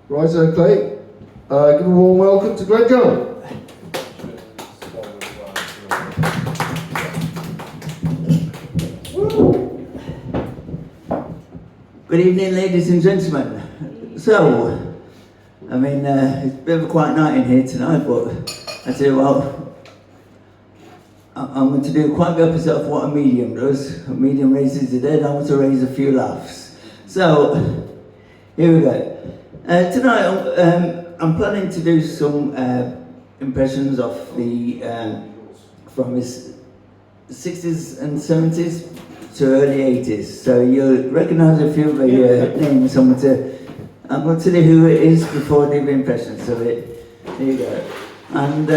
Right, okay. Give a warm welcome to Greg John. Good evening, ladies and gentlemen. So, I mean, it's a bit of a quiet night in here tonight, but I tell you what, I'm going to do quite the opposite of what a medium does. A medium raises the dead, I want to raise a few laughs. So, here we go. Tonight, I'm planning to do some impressions of the from his 60s and 70s to early 80s. So you'll recognise a few of the names. I'm going to tell you who it is before I do the impressions of it. There you go. And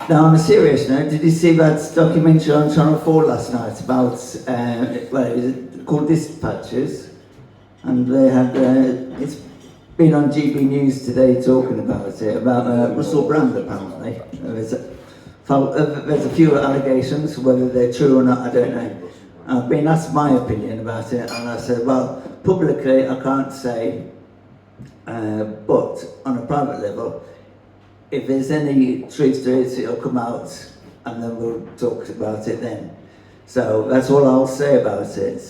now on a serious note, did you see that documentary on Channel 4 last night about, well, it was called Dispatches? And they had, it's been on GB News today talking about it, about Russell Brand apparently. There's a few allegations, whether they're true or not, I don't know. I've been asked my opinion about it, and I said, well, publicly I can't say, but on a private level, if there's any truth to it, it'll come out, and then we'll talk about it then. So that's all I'll say about it.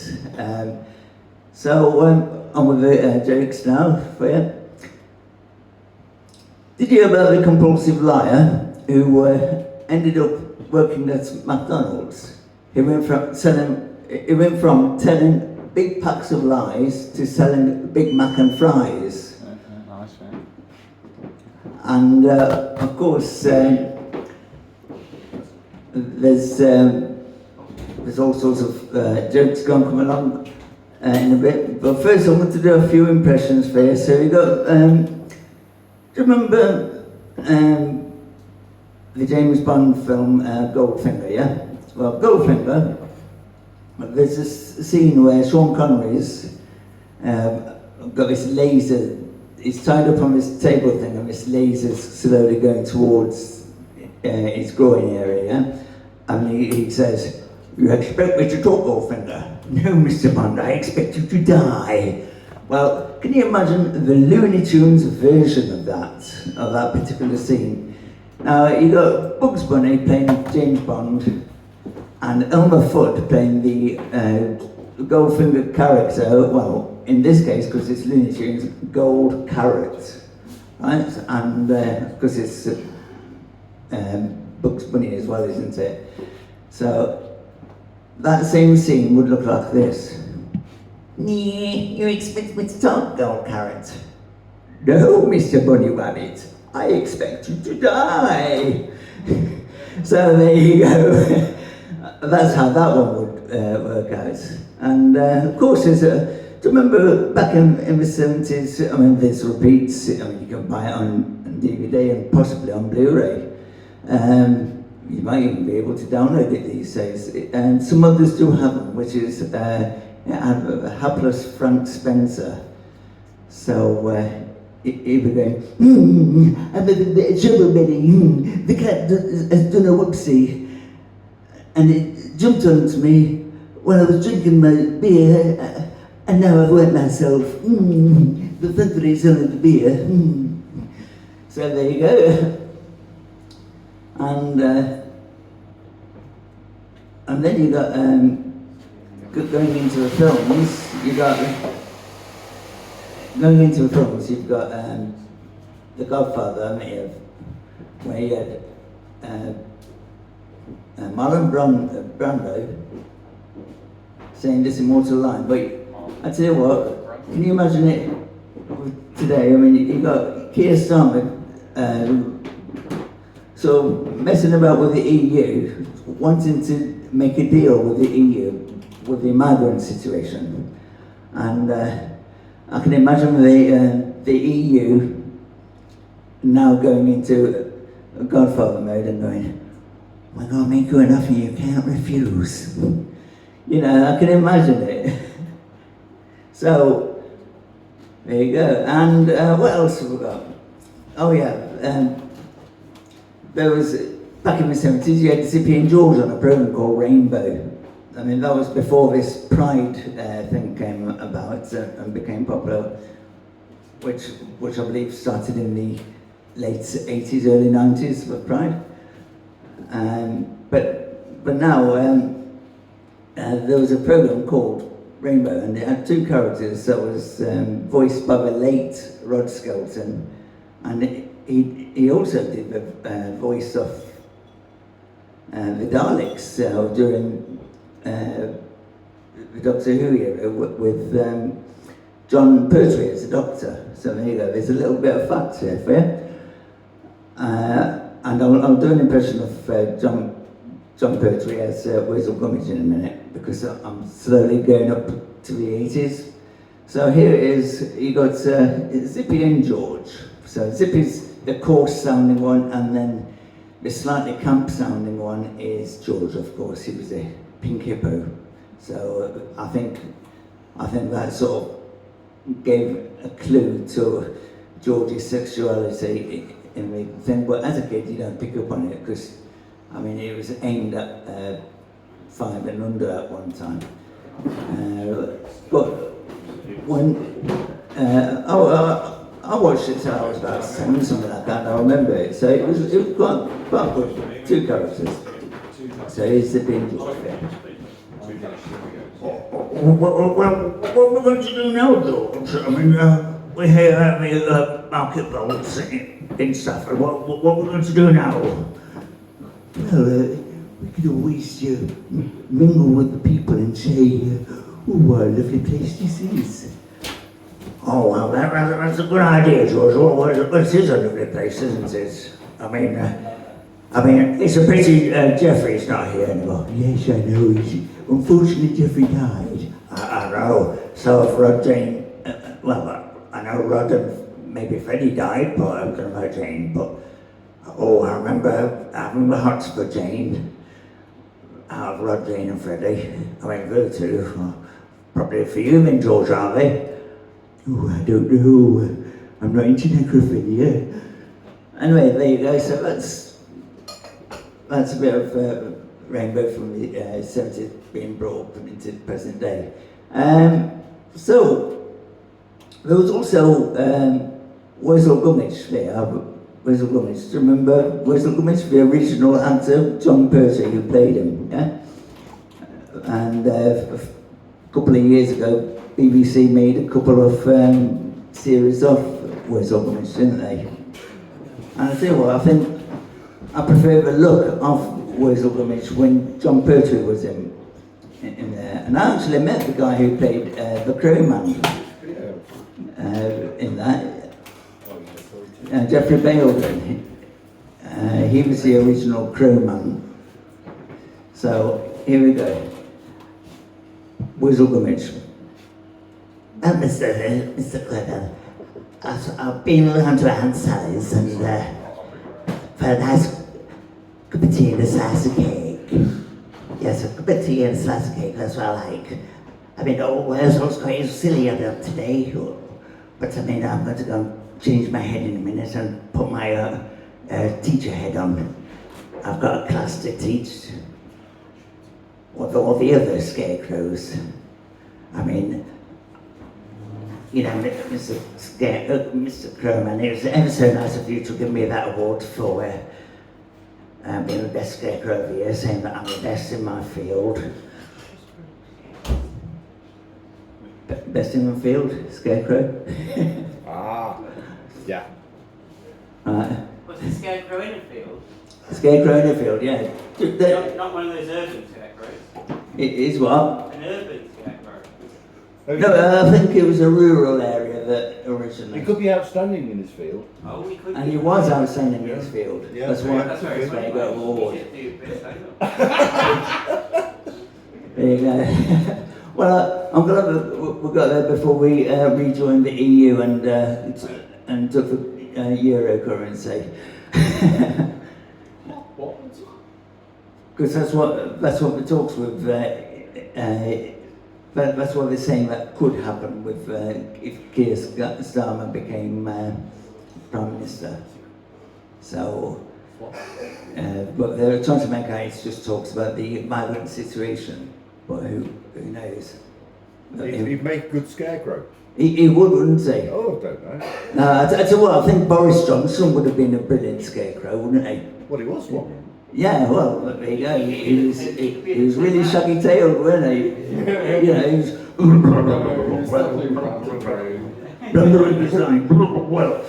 So on with the jokes now for you. Did you hear about the compulsive liar who ended up working at McDonald's? He went from telling big packs of lies to selling Big Mac and fries. Nice, yeah. And of course, there's all sorts of jokes going to come along in a bit. But first, I want to do a few impressions for you. So you got, do you remember the James Bond film Goldfinger? Yeah. Well, Goldfinger. There's this scene where Sean Connery's got this laser. He's tied up on this table thing, and this laser's slowly going towards his groin area. Yeah? And he says, "You expect me to talk, Goldfinger?" "No, Mr. Bond, I expect you to die." Well, can you imagine the Looney Tunes version of that particular scene? Now, you got Bugs Bunny playing James Bond, and Elmer Fudd playing the Goldfinger character, well, in this case, because it's Looney Tunes, Gold Carrot, right? And because it's Bugs Bunny as well, isn't it? So, that same scene would look like this. "You expect me to talk, Gold Carrot?" "No, Mr. Bunny Rabbit, I expect you to die." So there you go. That's how that one would work out. And of course, do you remember back in the 70s, I mean, this repeats, I mean, you can buy it on DVD and possibly on Blu-ray. You might even be able to download it these days. And some others do have them, which is Hapless Frank Spencer. So he was going, I'm a trouble, Betty. The cat has done a whoopsie. And it jumped onto me when I was drinking my beer, and now I've wet myself. But thankfully it's only the beer. So there you go. And then you got going into the films. You've got The Godfather, where you had Marlon Brando saying this immortal line. But I tell you what, can you imagine it today? I mean, you got Keir Starmer so messing about with the EU, wanting to make a deal with the EU with the migrant situation, and I can imagine the EU now going into a Godfather mode and going, "We're going to make you an offer you can't refuse." You know, I can imagine it. So, there you go. And what else have we got? Oh yeah, there was, back in the 70s, you had Zippy and George on a program called Rainbow. I mean, that was before this Pride thing came about. out and became popular, which I believe started in the late 80s, early 90s with Pride. But now there was a program called Rainbow, and it had two characters that was voiced by the late Rod Skelton, and he also did the voice of the Daleks during the Doctor Who era with John Pertwee as the Doctor. So there you go, there's a little bit of fact here for you. And I'll do an impression of John Pertwee as Weasel Gummidge in a minute, because I'm slowly going up to the 80s. So here you got Zippy and George. So Zippy's the coarse sounding one, and then the slightly camp sounding one is George, of course. He was a pink hippo. So I think that sort of gave a clue to George's sexuality in the thing. But as a kid, you don't pick up on it, because I mean, it was aimed at 5 and under at one time. But when I watched it till I was about 7, something like that. I remember it. So it was quite good. Two characters. So here's the big George there. Well, what we're going to do now, George? I mean, we're here at the market vaults in Stafford. What we're going to do now? Well, we could always mingle with the people and say, oh, what a lovely place this is. Oh, well, that's a good idea, George. Well, it is a lovely place, isn't it? I mean, it's a pity Jeffrey's not here anymore. Yes, I know. Unfortunately, Jeffrey died. I know. So if Rod Jane, I know Rod and maybe Freddie died, but I don't know about Jane. But I remember having the hearts for Jane. Out of Rod, Jane, and Freddie. I mean, the two. Probably for you, then, George, are they? Oh, I don't know. I'm not into necrophilia. Anyway, there you go. So that's a bit of Rainbow from the 70s being brought up into the present day. So there was also Weasel Gummidge there. Weasel Gummidge. Do you remember Weasel Gummidge, the original actor, John Pertwee, who played him? Yeah. And a couple of years ago, BBC made a couple of series of Weasel Gummidge, didn't they? And I tell you what, I think I prefer the look of Weasel Gummidge when John Pertwee was in there. And I actually met the guy who played the Crowman in that. Jeffrey Bailden. He was the original Crowman. So here we go. Weasel Gummidge. Mr. Clever, I've been around to Aunt Sally's and for a nice cup of tea and a slice of cake. Yes, a cup of tea and a slice of cake, that's what I like. I mean, Weasel's quite silly about today, but I mean, I'm going to go and change my head in a minute and put my teacher head on. I've got a class to teach. With all the other scarecrows. I mean, you know, Mr. Crowman, it was ever so nice of you to give me that award for being the best scarecrow of the year, saying that I'm the best in my field. Best in my field, scarecrow. Yeah. What's the scarecrow in a field? Scarecrow in a field, yeah. Not one of those urban scarecrows. It is what? An urban scarecrow. No, I think it was a rural area that originally. He could be outstanding in his field. Oh, we could. And he was outstanding in his field. Yeah, that's why. That's very That's why he funny. got an award. You should do best owner. There you go. Well, I'm glad we got there before we rejoined the EU and took the euro currency. Because that's what the talks with. That's what they're saying that could happen with if Keir Starmer became prime minister. So, but they're trying to make out it's just talks about the migrant situation. But who knows? He'd make a good scarecrow. He would, wouldn't he? Oh, I don't know. I tell you what, I think Boris Johnson would have been a brilliant scarecrow, wouldn't he? Well, he was one. Yeah, well, there you go. He was really shaggy-tailed, weren't he? You know, he was... Well,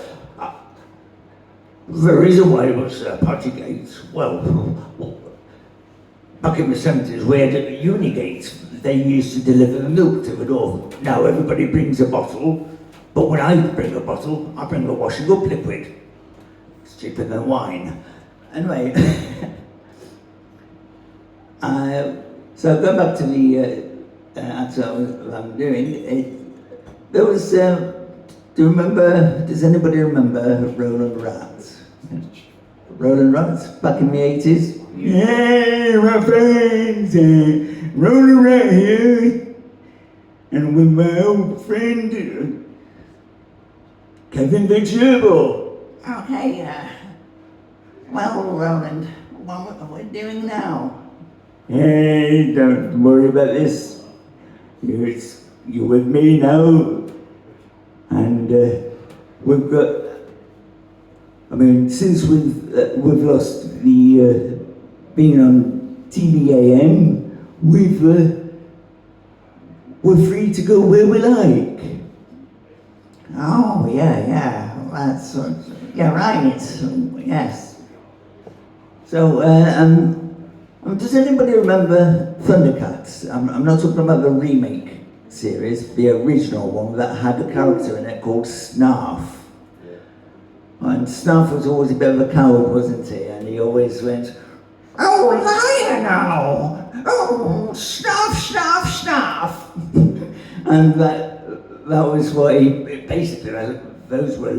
there is a way with Partygate. Well, back in the 70s, we had Unigates. They used to deliver the milk to the door. Now everybody brings a bottle, but when I bring a bottle, I bring a washing up liquid. It's cheaper than wine. Anyway, so going back to the answer I'm doing, there was, does anybody remember Roland Rat? Roland Rat, back in the 80s? Yeah, my friends, Roland Rat here, and with my old friend, Kevin the Gerbil. Okay, well, Roland, what are we doing now? Hey, don't worry about this. You're with me now, and we've got. I mean, since we've lost the being on TVAM, we're free to go where we like. Oh, yeah, that's, yeah, right, yes. So, does anybody remember Thundercats? I'm not talking about the remake series, the original one that had a character in it called Snarf. And Snarf was always a bit of a coward, wasn't he? And he always went, "Oh, liar now! Oh, Snarf!" And that was what he basically. Those were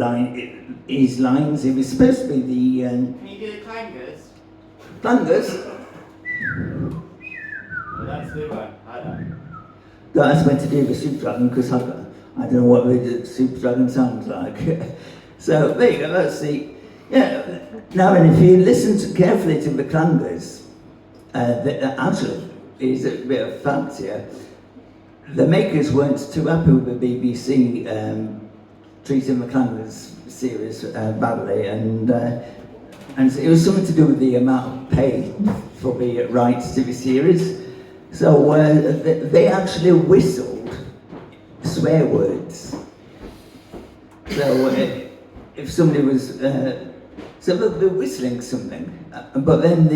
his lines. He was supposed to be the. Can you do the clangers? Clangers. Well, that's the one. I don't. That's meant to do with Super Dragon because I don't know what the Super Dragon sounds like. So there you go. That's the. Yeah. Now, and if you listen carefully to the clangers, actually, is a bit of fact here. The makers weren't too happy with the BBC treating the clangers series badly, and it was something to do with the amount of pay for the rights to the series. So they actually whistled swear words. So if somebody was, so they're whistling something, but then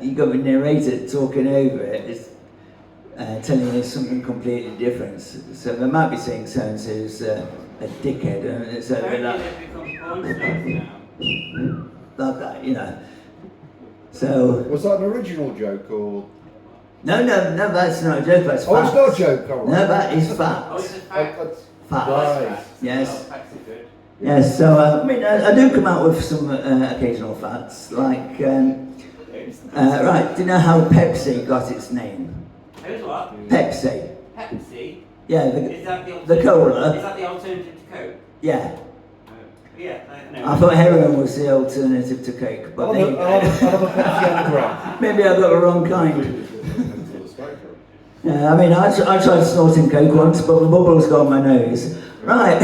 you got the narrator talking over it, is telling you something completely different. So they might be saying so-and-so's a dickhead, and so they're like, They've become porn stars now. like that, you know. So Was that an original joke or? no, that's not a joke. That's fact. Oh, it's not a joke, all right. No, that is Oh, fact. it's a fact. Fact. Right. Yes. Oh, facts are good. Yes. So I mean, I do come out with some occasional facts, like right. Do you know how Pepsi got its name? Who's what? Pepsi. Pepsi? Yeah, Is that the cola. Is that the alternative to Coke? Yeah. Yeah, no. I thought heroin was the alternative to Coke, but there you I'll go. have a Pepsi and a grab. Maybe I got the wrong kind. Yeah, I mean, I tried snorting Coke once, but the bubbles got on my nose. Right,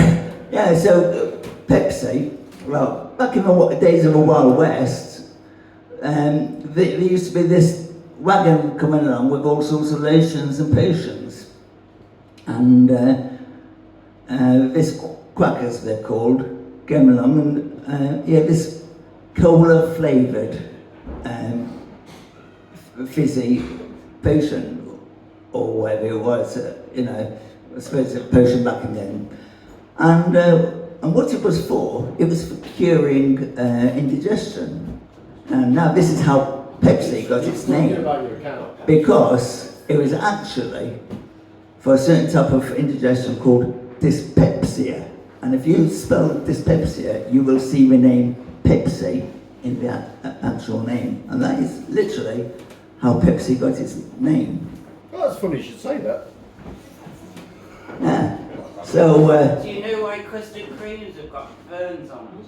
yeah, so Pepsi, well, back in the days of the Wild West, there used to be this wagon coming along with all sorts of lotions and potions. And this quackers, they're called, came along and this cola flavoured fizzy potion, or whatever it was, you know, I suppose a potion back in then. And what it was for curing indigestion. And now this is how Pepsi got its name, because it was actually for a certain type of indigestion called dyspepsia. And if you spell dyspepsia, you will see the name Pepsi in the actual name. And that is literally how Pepsi got its name. Oh, that's funny you should say that. Yeah. So, Do you know why custard creams have got ferns on them?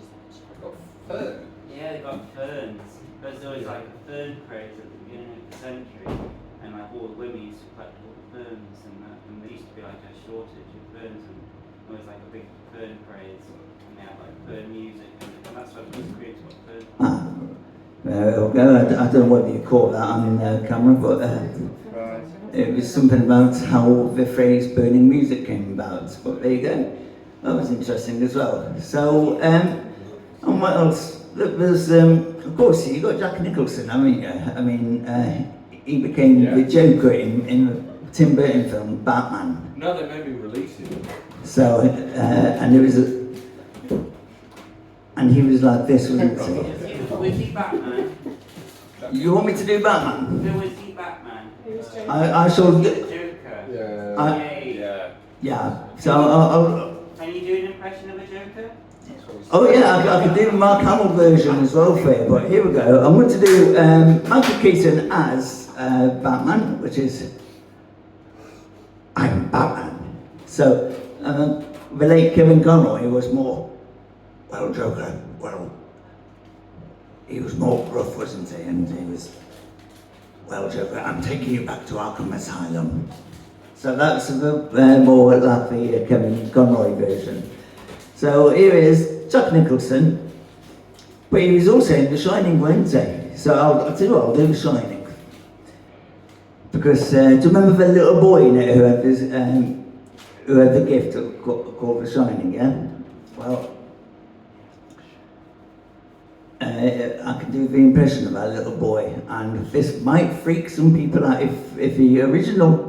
Fern. Yeah, they've got ferns. Because there was like a fern craze at the beginning of the century, and like all the women used to collect all the ferns and that, and there used to be like a shortage of ferns, and there was like a big fern craze, and they had like fern music, and that's what was created what fern. I don't know whether you caught that on camera, but Right. it was something about how the phrase burning music came about. But there you go. That was interesting as well. So, and what else? Look, there's, of course, you got Jack Nicholson, haven't you? I mean, he became the Joker in the Tim Burton film Batman. No, they made me release it. So, and it was, and he was like this, wasn't he? Was he Batman? You want me to do Batman? Who was he Batman? I shall. Joker. Yeah. Yeah. So I'll Can you do an impression of a Joker? oh yeah, I could do the Mark Hamill version as well for you, but here we go. I'm going to do Michael Keaton as Batman, which is I'm Batman. So the late Kevin Connery was more, well, Joker, well, he was more rough, wasn't he? And he was, well, Joker, I'm taking you back to Arkham Asylum. So that's more like the Kevin Conroy version. So here is Jack Nicholson, but he was also in The Shining Wednesday. So I'll tell you what, I'll do The Shining. Because do you remember the little boy in it who had this, who had the gift called The Shining? Yeah. Well, I can do the impression of that little boy, and this might freak some people out if the original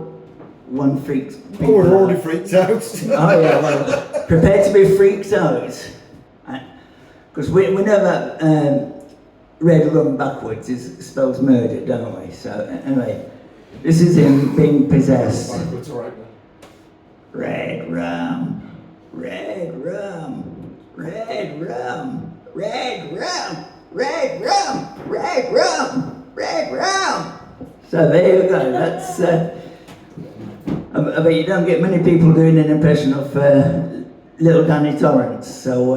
one freaks people Oh, we're out. already freaked out. Oh yeah, well, prepare to be freaked out. Because we know that red rum backwards spells murder, don't we? So anyway, this is him being possessed. Backwards, all right, man. Red rum, red rum, red rum, red rum, red rum, red rum, red rum. So there you go, that's, I bet you don't get many people doing an impression of little Danny Torrance, so,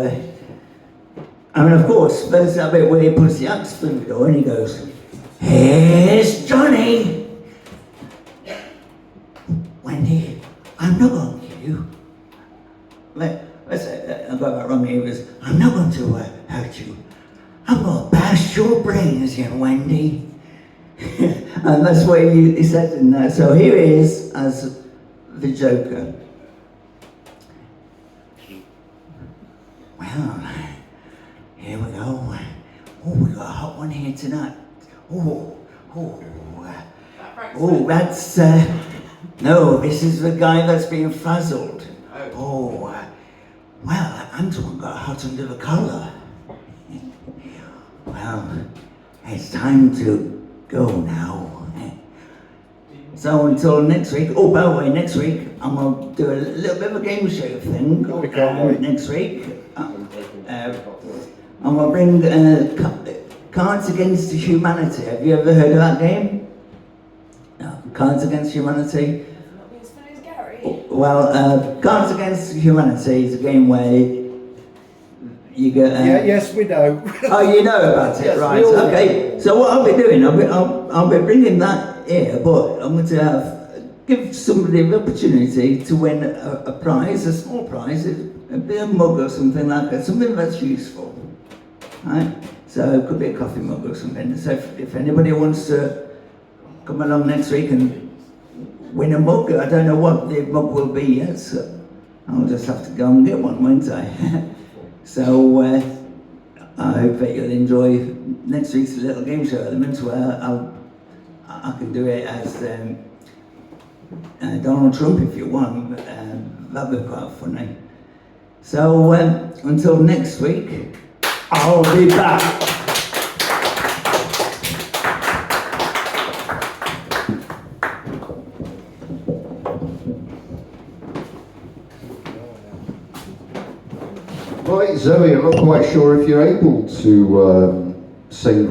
I mean, of course, there's that bit where he puts the axe through the door and he goes, "Here's Johnny!" "Wendy, I'm not going to kill you." I got that wrong. He was, "I'm not going to hurt you. I'm going to bash your brains in, Wendy." And that's what he said in there. So here he is as the Joker. Well, here we go. Oh, we got a hot one here tonight. That's, no, this is the guy that's being frazzled. Well, Antoine got hot under the collar. Well, it's time to go now. So until next week, oh, by the way, next week, I'm going to do a little bit of a game show thing. Next week, I'm going to bring Cards Against Humanity. Have you ever heard of that game? No, Cards Against Humanity. Well, Cards Against Humanity is a game where you get. Yes, we know. Oh, you know about it, Yes, right? we all know. Okay. So what I'll be doing, I'll be bringing that here, but I'm going to give somebody the opportunity to win a prize, a small prize, a bit of mug or something like that, something that's useful, right? So it could be a coffee mug or something. So if anybody wants to come along next week and win a mug, I don't know what the mug will be yet, so I'll just have to go and get one, won't I? So I hope that you'll enjoy next week's little game show elements where I can do it as Donald Trump if you want. That'd be quite funny. So until next week, I'll be back. Right, Zoe, I'm not quite sure if you're able to sing